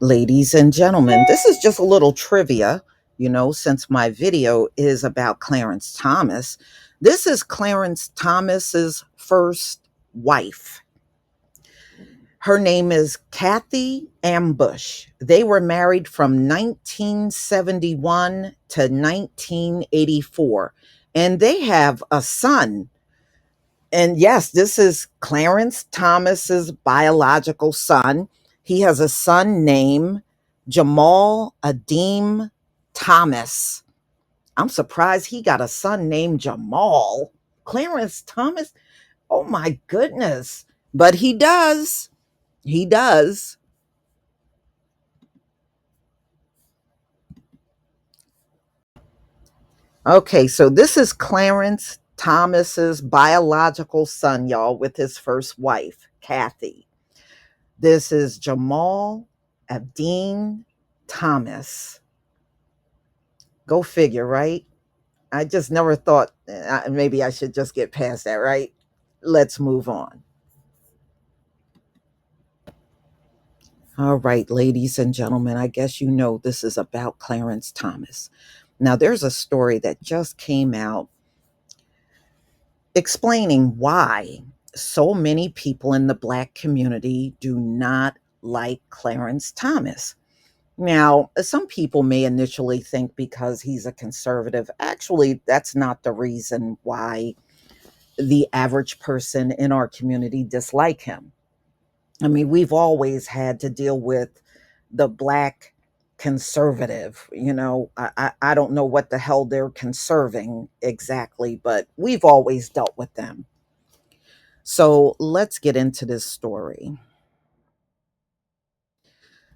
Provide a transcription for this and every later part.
Ladies and gentlemen, this is just a little trivia, since my video is about Clarence Thomas. This is Clarence Thomas's first wife. Her name is Kathy Ambush. They were married from 1971 to 1984, and they have a son. And yes, this is Clarence Thomas's biological son. He has a son named Jamal Adeem Thomas. I'm surprised he got a son named Jamal. Clarence Thomas? Oh my goodness. But he does. He does. Okay, so this is Clarence Thomas's biological son, y'all, with his first wife, Kathy. This is Jamal Abdeen Thomas. Go figure, right? I just never thought maybe I should just get past that, right? Let's move on. All right, ladies and gentlemen, I guess you know this is about Clarence Thomas. Now, there's a story that just came out explaining why so many people in the Black community do not like Clarence Thomas. Now, some people may initially think because he's a conservative. Actually, that's not the reason why the average person in our community dislike him. I mean, we've always had to deal with the Black conservative. I don't know what the hell they're conserving exactly, but we've always dealt with them. So let's get into this story.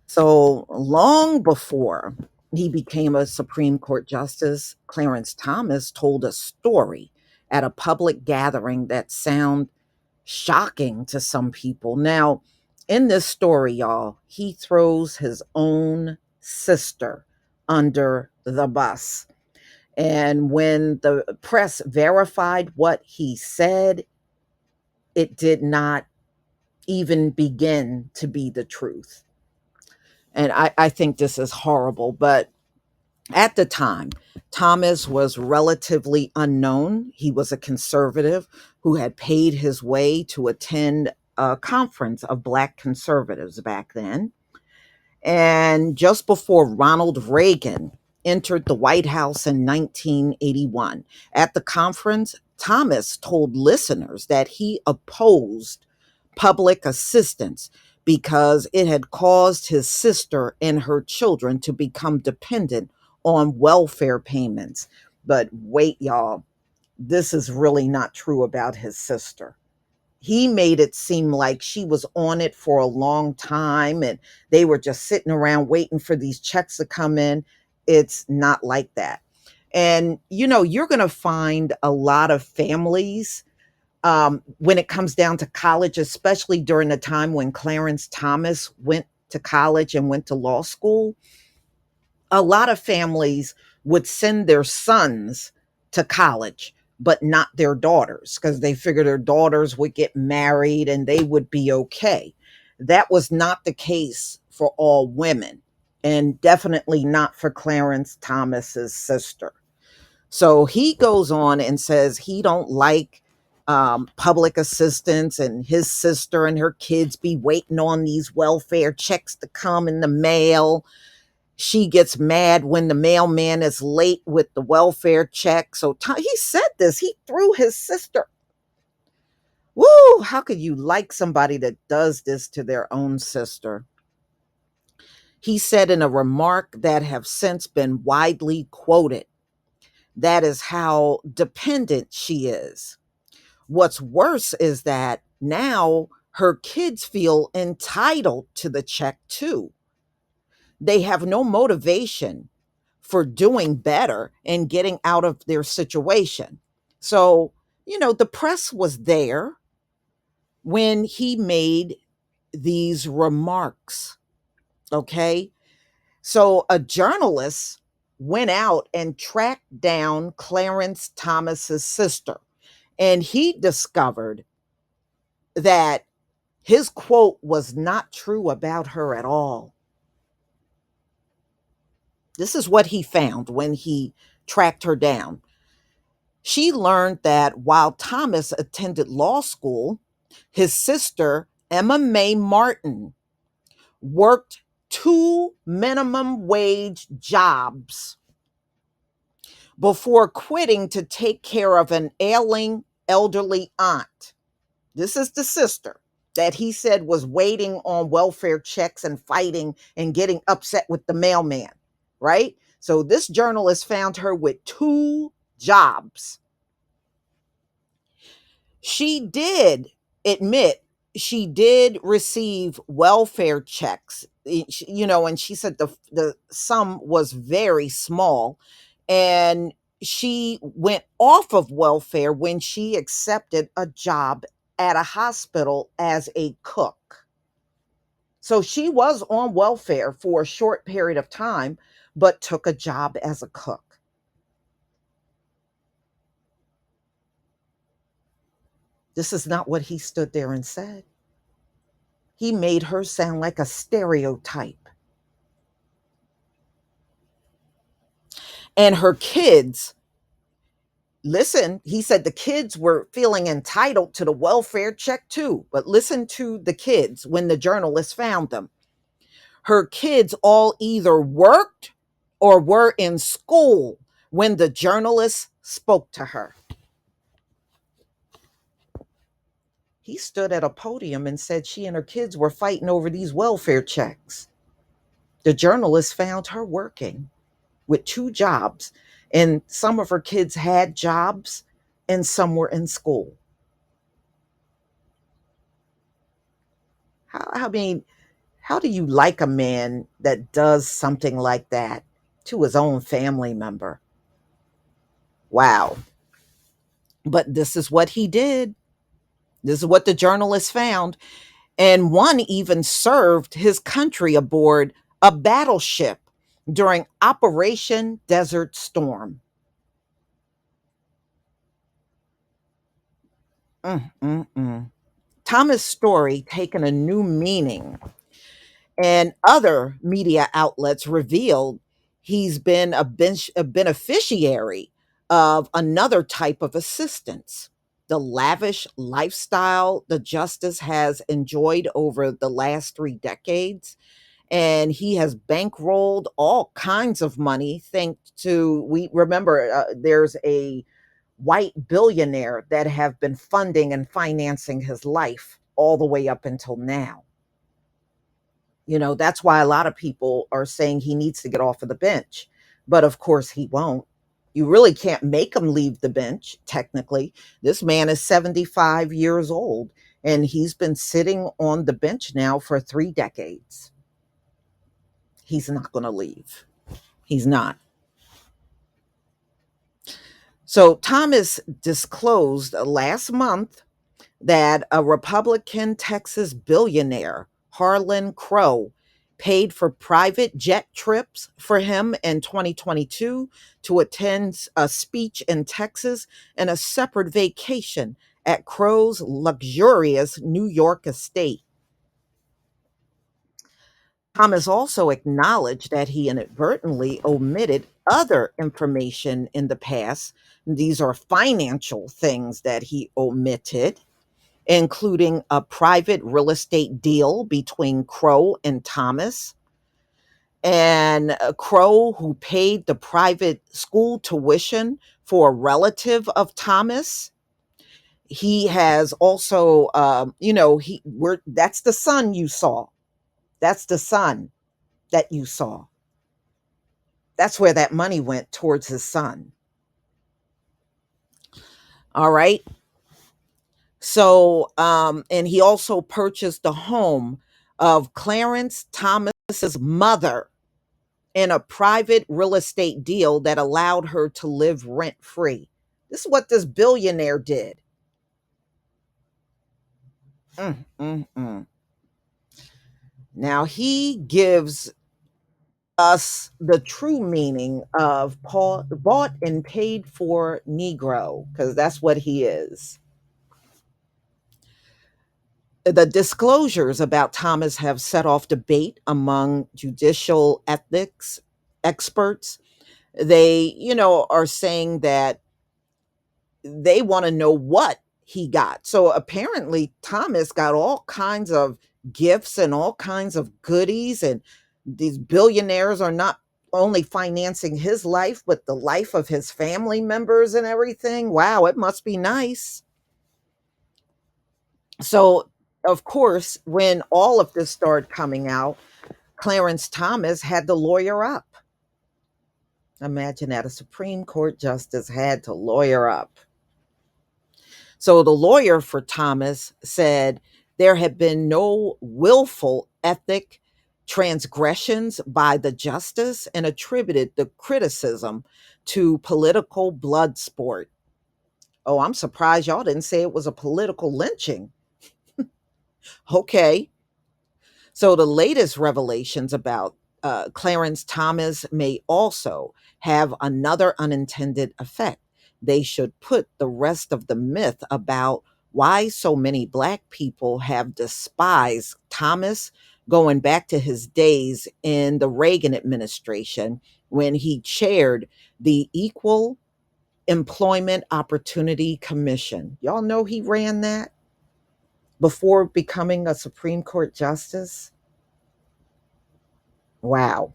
So long before he became a Supreme Court justice, Clarence Thomas told a story at a public gathering that sound shocking to some people. Now, in this story, y'all, he throws his own sister under the bus. And when the press verified what he said, it did not even begin to be the truth. And I think this is horrible. But at the time, Thomas was relatively unknown. He was a conservative who had paid his way to attend a conference of Black conservatives back then. And just before Ronald Reagan entered the White House in 1981, at the conference, Thomas told listeners that he opposed public assistance because it had caused his sister and her children to become dependent on welfare payments. But wait, y'all, this is really not true about his sister. He made it seem like she was on it for a long time and they were just sitting around waiting for these checks to come in. It's not like that. And, you're going to find a lot of families when it comes down to college, especially during the time when Clarence Thomas went to college and went to law school. A lot of families would send their sons to college, but not their daughters because they figured their daughters would get married and they would be okay. That was not the case for all women, and definitely not for Clarence Thomas's sister. So he goes on and says he don't like public assistance, and his sister and her kids be waiting on these welfare checks to come in the mail. She gets mad when the mailman is late with the welfare check. So he said this. He threw his sister. Woo! How could you like somebody that does this to their own sister? He said in a remark that have since been widely quoted, that is how dependent she is. What's worse is that now her kids feel entitled to the check too. They have no motivation for doing better and getting out of their situation. So, the press was there when he made these remarks. Okay. So, a journalist went out and tracked down Clarence Thomas's sister, and he discovered that his quote was not true about her at all. This is what he found when he tracked her down. She learned that while Thomas attended law school, his sister, Emma Mae Martin, worked two minimum wage jobs before quitting to take care of an ailing elderly aunt. This is the sister that he said was waiting on welfare checks and fighting and getting upset with the mailman, right? So this journalist found her with two jobs. She did admit she did receive welfare checks, and she said the sum was very small, and she went off of welfare when she accepted a job at a hospital as a cook. So she was on welfare for a short period of time, but took a job as a cook. This is not what he stood there and said. He made her sound like a stereotype. And her kids, listen, he said the kids were feeling entitled to the welfare check too. But listen to the kids when the journalist found them. Her kids all either worked or were in school when the journalist spoke to her. He stood at a podium and said she and her kids were fighting over these welfare checks. The journalist found her working with two jobs, and some of her kids had jobs and some were in school. I mean, how do you like a man that does something like that to his own family member? Wow. But this is what he did. This is what the journalist found. And one even served his country aboard a battleship during Operation Desert Storm. Mm, mm, mm. Thomas' story taken a new meaning, and other media outlets revealed he's been a beneficiary of another type of assistance, the lavish lifestyle the justice has enjoyed over the last 3 decades. And he has bankrolled all kinds of money. Thanks to, we remember, there's a white billionaire that have been funding and financing his life all the way up until now. That's why a lot of people are saying he needs to get off of the bench. But of course, he won't. You really can't make him leave the bench, technically. This man is 75 years old, and he's been sitting on the bench now for 3 decades. He's not going to leave. He's not. So Thomas disclosed last month that a Republican Texas billionaire, Harlan Crow, paid for private jet trips for him in 2022 to attend a speech in Texas and a separate vacation at Crow's luxurious New York estate. Thomas also acknowledged that he inadvertently omitted other information in the past. These are financial things that he omitted, including a private real estate deal between Crow and Thomas. And Crow, who paid the private school tuition for a relative of Thomas. He has also, that's the son you saw. That's the son that you saw. That's where that money went, towards his son. All right. So, and he also purchased the home of Clarence Thomas's mother in a private real estate deal that allowed her to live rent free. This is what this billionaire did. Mm, mm, mm. Now he gives us the true meaning of Paul, bought and paid for Negro, because that's what he is. The disclosures about Thomas have set off debate among judicial ethics experts, they, are saying that they want to know what he got. So apparently, Thomas got all kinds of gifts and all kinds of goodies, and these billionaires are not only financing his life, but the life of his family members and everything. Wow, it must be nice. So, of course, when all of this started coming out, Clarence Thomas had to lawyer up. Imagine that, a Supreme Court justice had to lawyer up. So the lawyer for Thomas said there had been no willful ethic transgressions by the justice and attributed the criticism to political blood sport. Oh, I'm surprised y'all didn't say it was a political lynching. Okay. So the latest revelations about Clarence Thomas may also have another unintended effect. They should put the rest of the myth about why so many Black people have despised Thomas going back to his days in the Reagan administration when he chaired the Equal Employment Opportunity Commission. Y'all know he ran that before becoming a Supreme Court justice? Wow.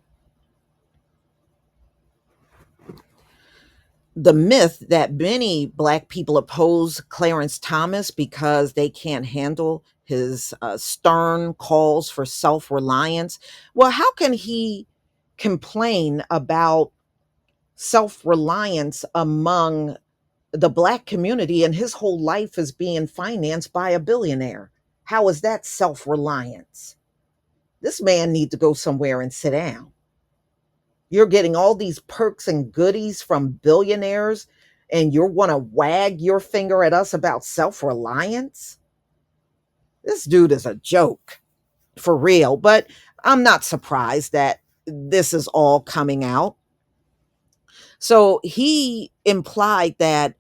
The myth that many Black people oppose Clarence Thomas because they can't handle his stern calls for self reliance. Well, how can he complain about self reliance among the Black community and his whole life is being financed by a billionaire? How is that self reliance? This man needs to go somewhere and sit down. You're getting all these perks and goodies from billionaires, and you want to wag your finger at us about self reliance? This dude is a joke, for real. But I'm not surprised that this is all coming out. So he implied that,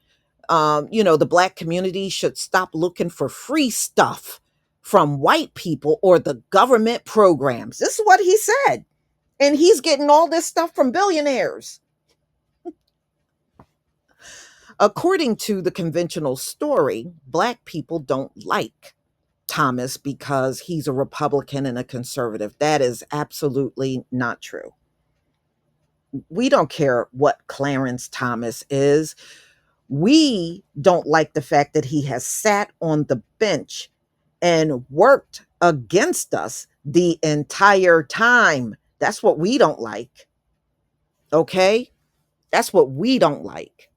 the Black community should stop looking for free stuff from white people or the government programs. This is what he said. And he's getting all this stuff from billionaires. According to the conventional story, Black people don't like Thomas because he's a Republican and a conservative. That is absolutely not true. We don't care what Clarence Thomas is. We don't like the fact that he has sat on the bench and worked against us the entire time. That's what we don't like. Okay? That's what we don't like.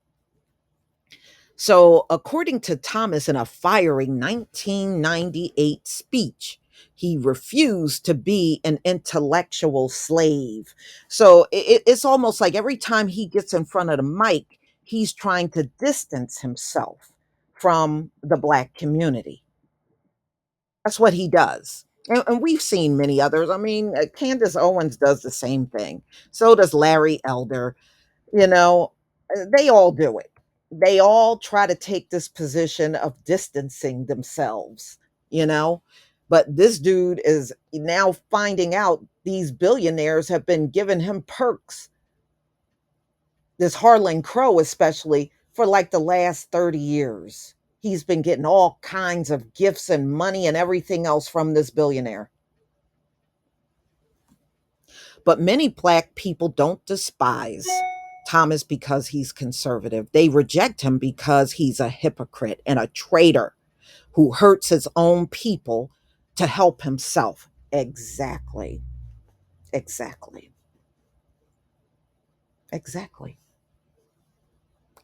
So, according to Thomas, in a fiery 1998 speech, he refused to be an intellectual slave. So, it's almost like every time he gets in front of the mic, he's trying to distance himself from the Black community. That's what he does. And we've seen many others. I mean, Candace Owens does the same thing. So does Larry Elder. You know, they all do it. They all try to take this position of distancing themselves, you know? But this dude is now finding out these billionaires have been giving him perks, this Harlan Crow especially, for like the last 30 years. He's been getting all kinds of gifts and money and everything else from this billionaire. But many Black people don't despise Thomas because he's conservative. They reject him because he's a hypocrite and a traitor who hurts his own people to help himself. Exactly. Exactly. Exactly.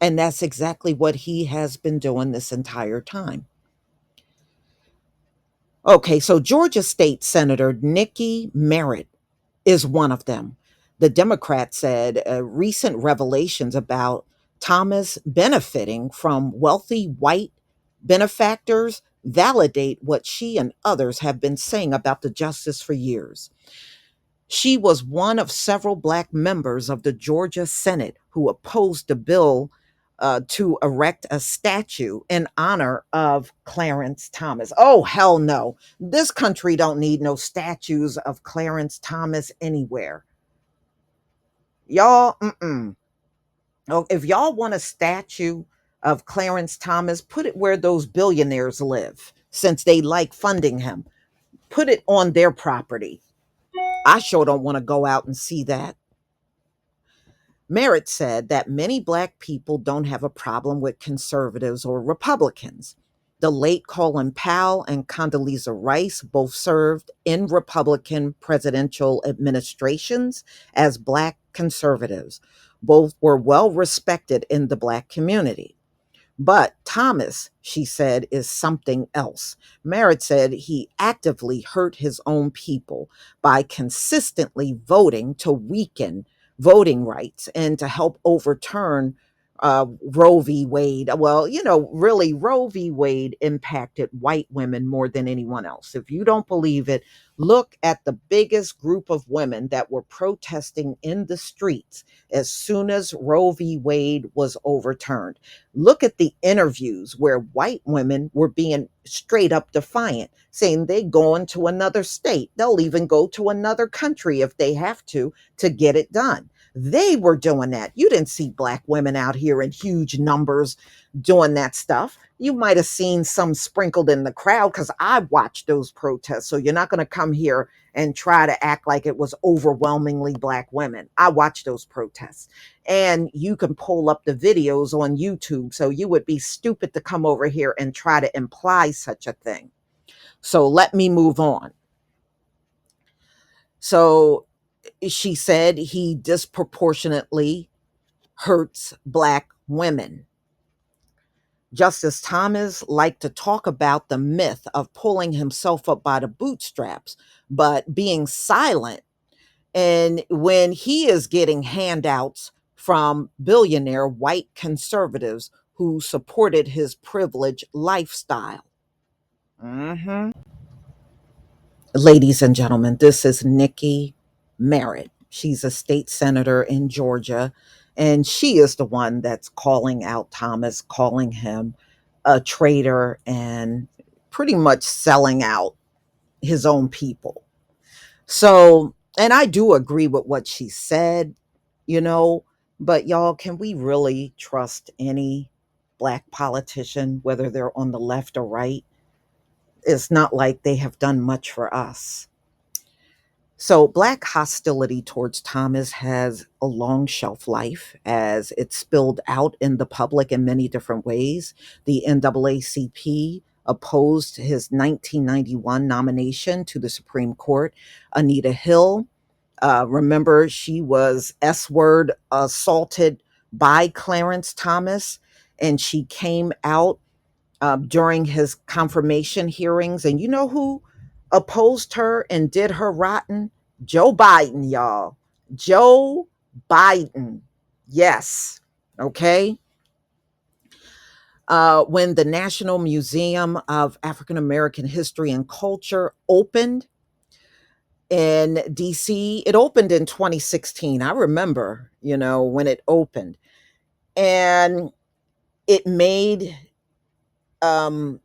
And that's exactly what he has been doing this entire time. Okay, so Georgia State Senator Nikki Merritt is one of them. The Democrat said recent revelations about Thomas benefiting from wealthy white benefactors validate what she and others have been saying about the justice for years. She was one of several Black members of the Georgia Senate who opposed the bill to erect a statue in honor of Clarence Thomas. Oh, hell no. This country don't need no statues of Clarence Thomas anywhere. Y'all, oh, if y'all want a statue of Clarence Thomas, put it where those billionaires live, since they like funding him. Put it on their property. I sure don't want to go out and see that. Merritt said that many Black people don't have a problem with conservatives or Republicans. The late Colin Powell and Condoleezza Rice both served in Republican presidential administrations as Black conservatives. Both were well respected in the Black community. But Thomas, she said, is something else. Merritt said he actively hurt his own people by consistently voting to weaken voting rights and to help overturn Roe v. Wade. Well, really, Roe v. Wade impacted white women more than anyone else. If you don't believe it, look at the biggest group of women that were protesting in the streets as soon as Roe v. Wade was overturned. Look at the interviews where white women were being straight up defiant, saying they going to another state. They'll even go to another country if they have to get it done. They were doing that. You didn't see Black women out here in huge numbers doing that stuff. You might have seen some sprinkled in the crowd because I watched those protests. So you're not going to come here and try to act like it was overwhelmingly Black women. I watched those protests, and you can pull up the videos on YouTube. So you would be stupid to come over here and try to imply such a thing. So let me move on. So she said he disproportionately hurts Black women. Justice Thomas liked to talk about the myth of pulling himself up by the bootstraps, but being silent. And when he is getting handouts from billionaire white conservatives who supported his privileged lifestyle. Mhm. Ladies and gentlemen, this is Nikki Merritt. She's a state senator in Georgia, and she is the one that's calling out Thomas, calling him a traitor and pretty much selling out his own people. So, and I do agree with what she said, you know, but y'all, can we really trust any Black politician, whether they're on the left or right? It's not like they have done much for us. So, Black hostility towards Thomas has a long shelf life as it spilled out in the public in many different ways. The NAACP opposed his 1991 nomination to the Supreme Court. Anita Hill, remember, she was S word assaulted by Clarence Thomas, and she came out during his confirmation hearings. And you know who opposed her and did her rotten? Joe Biden, y'all. Joe Biden. Yes. Okay. When the National Museum of African American History and Culture opened in DC, it opened in 2016. I remember, when it opened. And it made um,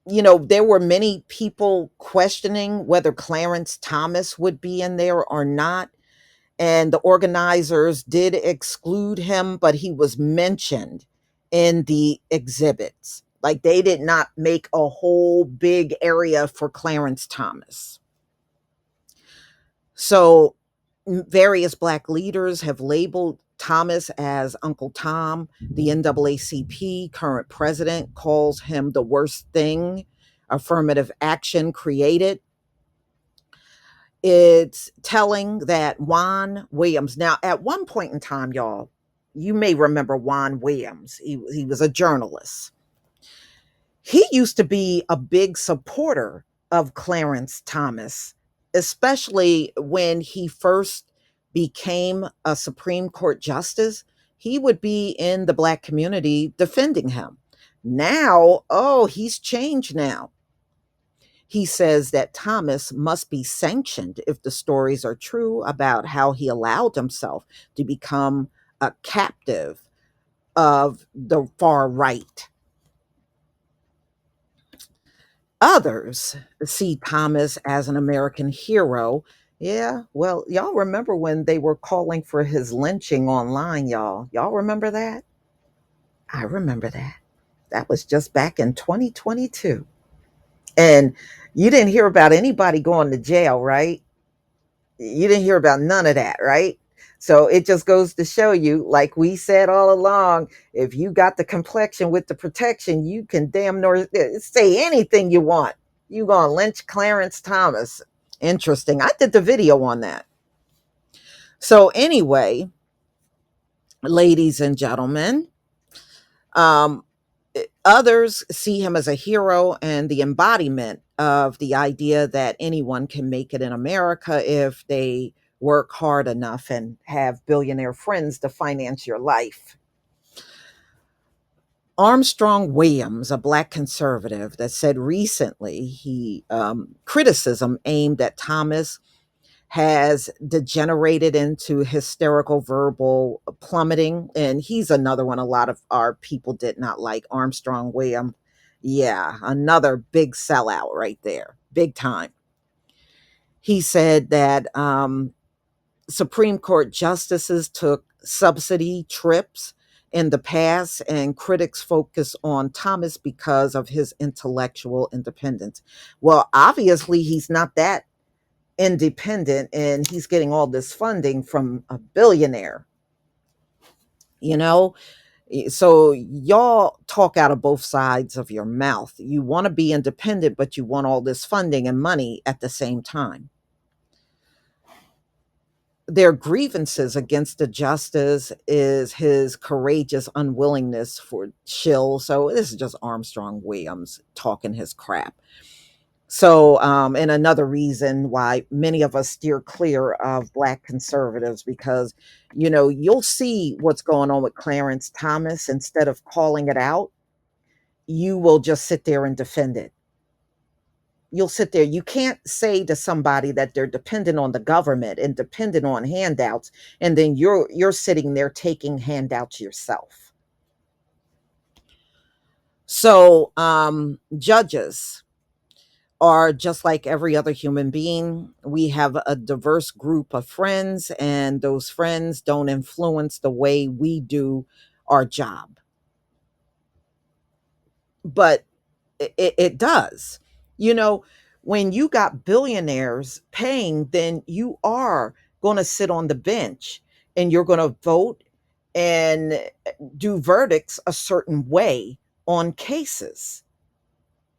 there were many people questioning whether Clarence Thomas would be in there or not. And the organizers did exclude him, but he was mentioned in the exhibits. Like, they did not make a whole big area for Clarence Thomas. So various Black leaders have labeled Thomas as Uncle Tom. The NAACP current president calls him the worst thing affirmative action created. It's telling that Juan Williams, now at one point in time, y'all, you may remember Juan Williams. He was a journalist. He used to be a big supporter of Clarence Thomas, especially when he first became a Supreme Court justice. He would be in the Black community defending him. Now, oh, he's changed now. He says that Thomas must be sanctioned if the stories are true about how he allowed himself to become a captive of the far right. Others see Thomas as an American hero Yeah. Well, y'all remember when they were calling for his lynching online, y'all? Y'all remember that? I remember that. That was just back in 2022. And you didn't hear about anybody going to jail, right? You didn't hear about none of that, right? So it just goes to show you, like we said all along, if you got the complexion with the protection, you can damn near say anything you want. You gonna lynch Clarence Thomas. Interesting. I did the video on that. So anyway, ladies and gentlemen, um, others see him as a hero and the embodiment of the idea that anyone can make it in America if they work hard enough and have billionaire friends to finance your life. Armstrong Williams, a black conservative, that said recently he criticism aimed at Thomas has degenerated into hysterical verbal plummeting. And he's another one a lot of our people did not like. Armstrong William. Yeah, another big sellout right there. Big time. He said that Supreme Court justices took subsidy trips in the past, and critics focus on Thomas because of his intellectual independence. Well, obviously, he's not that independent, and he's getting all this funding from a billionaire, you know? So y'all talk out of both sides of your mouth. You want to be independent, but you want all this funding and money at the same time. Their grievances against the justice is his courageous unwillingness for chill. So this is just Armstrong Williams talking his crap. So, and another reason why many of us steer clear of black conservatives, because, you'll see what's going on with Clarence Thomas. Instead of calling it out, you will just sit there and defend it. You'll sit there. You can't say to somebody that they're dependent on the government and dependent on handouts, and then you're sitting there taking handouts yourself. So, judges are just like every other human being. We have a diverse group of friends, and those friends don't influence the way we do our job. But it does. You know, when you got billionaires paying, then you are going to sit on the bench and you're going to vote and do verdicts a certain way on cases.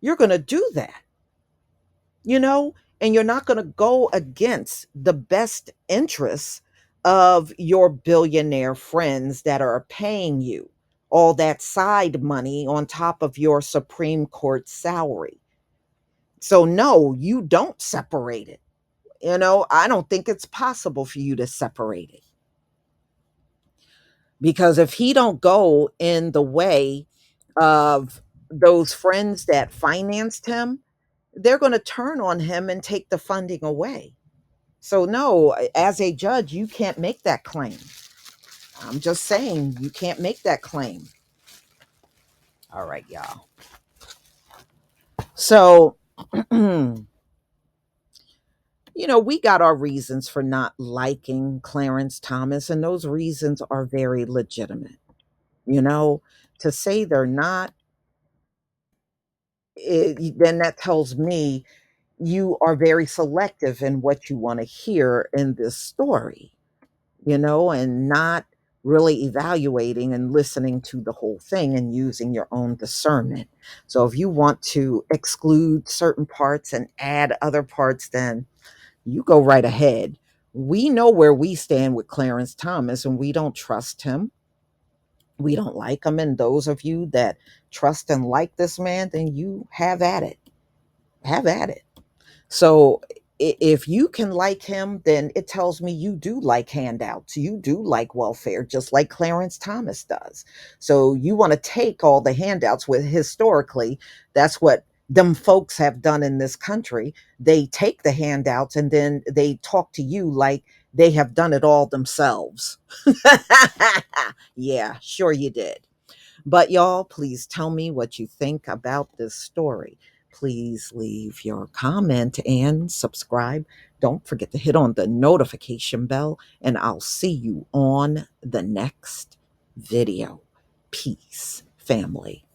You're going to do that, you know, and you're not going to go against the best interests of your billionaire friends that are paying you all that side money on top of your Supreme Court salary. So, no, you don't separate it. I don't think it's possible for you to separate it, because if he don't go in the way of those friends that financed him, they're going to turn on him and take the funding away. So, no, as a judge, you can't make that claim. I'm just saying, you can't make that claim. All right, y'all. So, we got our reasons for not liking Clarence Thomas, and those reasons are very legitimate. You know, to say they're not, then that tells me you are very selective in what you want to hear in this story, and not really evaluating and listening to the whole thing and using your own discernment. So if you want to exclude certain parts and add other parts, then you go right ahead. We know where we stand with Clarence Thomas, and we don't trust him. We don't like him. And those of you that trust and like this man, then you have at it. Have at it. So if you can like him, then it tells me you do like handouts. You do like welfare, just like Clarence Thomas does. So you want to take all the handouts. With historically, that's what them folks have done in this country. They take the handouts and then they talk to you like they have done it all themselves. Yeah, sure you did. But y'all, please tell me what you think about this story. Please leave your comment and subscribe. Don't forget to hit on the notification bell, and I'll see you on the next video. Peace, family.